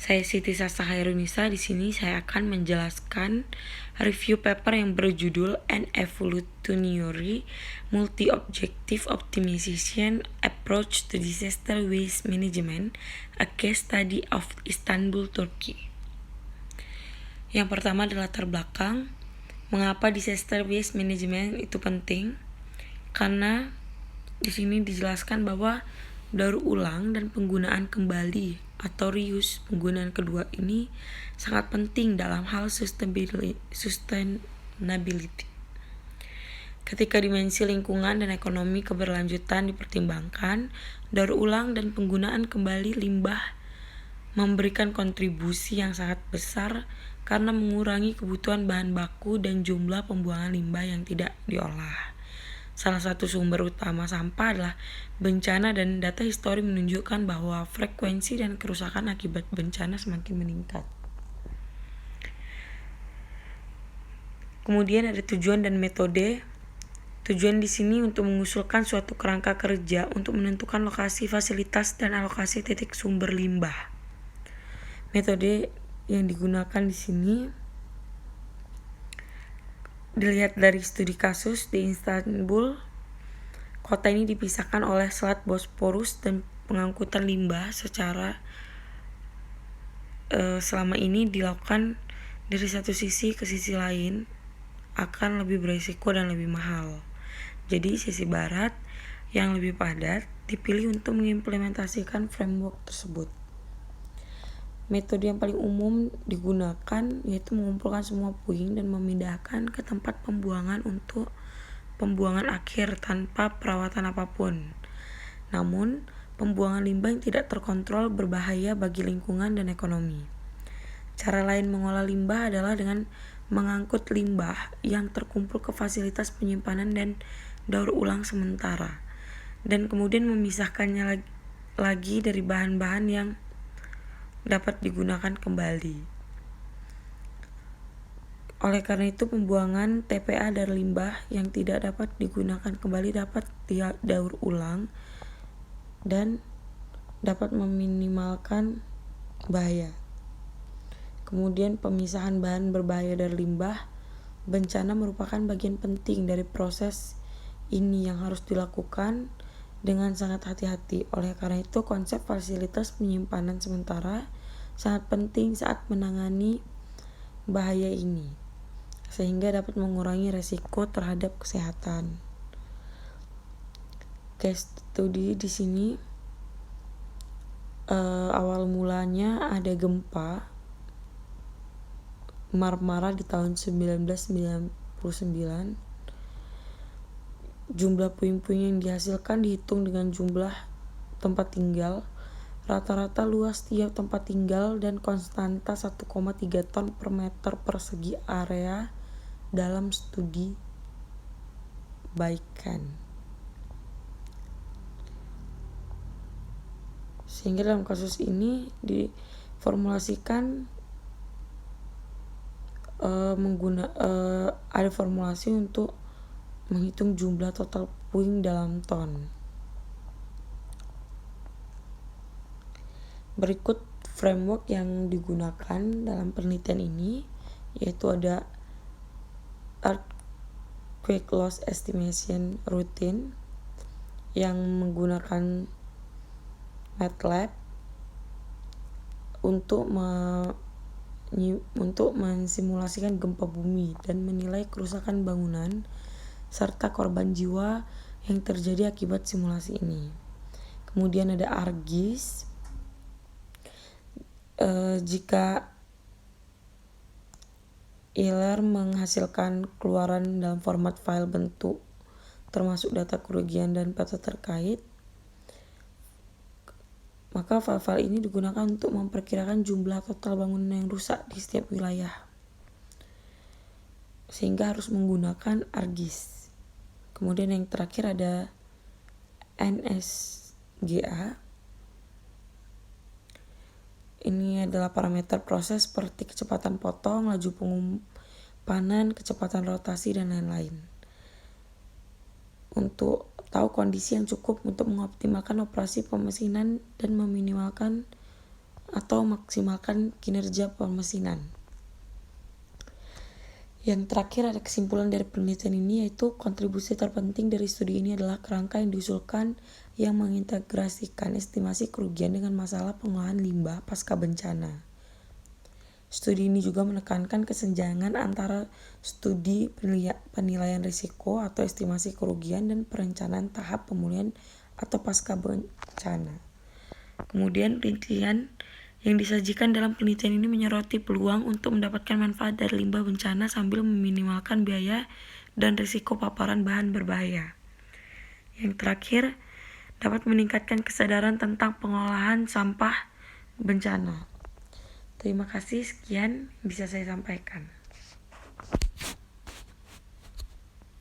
Saya Siti Sasa Hairunisa. Di sini saya akan menjelaskan review paper yang berjudul An Evolutionary Multi-Objective Optimization Approach to Disaster Waste Management, a case study of Istanbul, Turkey. Yang pertama adalah latar belakang. Mengapa disaster waste management itu penting? Karena di sini dijelaskan bahwa daur ulang dan penggunaan kembali atau reuse, penggunaan kedua ini sangat penting dalam hal sustainability. Ketika dimensi lingkungan dan ekonomi keberlanjutan dipertimbangkan, daur ulang dan penggunaan kembali limbah memberikan kontribusi yang sangat besar karena mengurangi kebutuhan bahan baku dan jumlah pembuangan limbah yang tidak diolah. Salah satu sumber utama sampah adalah bencana, dan data histori menunjukkan bahwa frekuensi dan kerusakan akibat bencana semakin meningkat. Kemudian ada tujuan dan metode. Tujuan di sini untuk mengusulkan suatu kerangka kerja untuk menentukan lokasi fasilitas dan alokasi titik sumber limbah. Metode yang digunakan di sini dilihat dari studi kasus di Istanbul. Kota ini dipisahkan oleh Selat Bosporus, dan pengangkutan limbah secara selama ini dilakukan dari satu sisi ke sisi lain akan lebih berisiko dan lebih mahal. Jadi sisi barat yang lebih padat dipilih untuk mengimplementasikan framework tersebut. Metode yang paling umum digunakan yaitu mengumpulkan semua puing dan memindahkan ke tempat pembuangan untuk pembuangan akhir tanpa perawatan apapun. Namun, pembuangan limbah yang tidak terkontrol berbahaya bagi lingkungan dan ekonomi. Cara lain mengolah limbah adalah dengan mengangkut limbah yang terkumpul ke fasilitas penyimpanan dan daur ulang sementara, dan kemudian memisahkannya lagi dari bahan-bahan yang dapat digunakan kembali. Oleh karena itu, pembuangan TPA dari limbah yang tidak dapat digunakan kembali dapat didaur ulang dan dapat meminimalkan bahaya. Kemudian pemisahan bahan berbahaya dari limbah. Bencana merupakan bagian penting dari proses ini yang harus dilakukan dengan sangat hati-hati. Oleh karena itu, konsep fasilitas penyimpanan sementara sangat penting saat menangani bahaya ini, sehingga dapat mengurangi resiko terhadap kesehatan. Case study di sini awal mulanya ada gempa Marmara di tahun 1999. Jumlah puing-puing yang dihasilkan dihitung dengan jumlah tempat tinggal, rata-rata luas tiap tempat tinggal, dan konstanta 1,3 ton per meter persegi area dalam studi Baikan. Sehingga dalam kasus ini diformulasikan ada formulasi untuk menghitung jumlah total puing dalam ton. Berikut framework yang digunakan dalam penelitian ini, yaitu ada Earthquake Loss Estimation Routine yang menggunakan MATLAB untuk mensimulasikan gempa bumi dan menilai kerusakan bangunan serta korban jiwa yang terjadi akibat simulasi ini. Kemudian ada ARGIS. Jika Euler menghasilkan keluaran dalam format file bentuk termasuk data kerugian dan peta terkait, maka file-file ini digunakan untuk memperkirakan jumlah total bangunan yang rusak di setiap wilayah, sehingga harus menggunakan ARGIS. Kemudian yang terakhir ada NSGA. Ini adalah parameter proses seperti kecepatan potong, laju pengumpanan, kecepatan rotasi, dan lain-lain. Untuk tahu kondisi yang cukup untuk mengoptimalkan operasi pemesinan dan meminimalkan atau maksimalkan kinerja pemesinan. Yang terakhir ada kesimpulan dari penelitian ini, yaitu kontribusi terpenting dari studi ini adalah kerangka yang diusulkan yang mengintegrasikan estimasi kerugian dengan masalah pengolahan limbah pasca bencana. Studi ini juga menekankan kesenjangan antara studi penilaian risiko atau estimasi kerugian dan perencanaan tahap pemulihan atau pasca bencana. Kemudian rincian yang disajikan dalam penelitian ini menyoroti peluang untuk mendapatkan manfaat dari limbah bencana sambil meminimalkan biaya dan risiko paparan bahan berbahaya. Yang terakhir, dapat meningkatkan kesadaran tentang pengolahan sampah bencana. Terima kasih, sekian bisa saya sampaikan.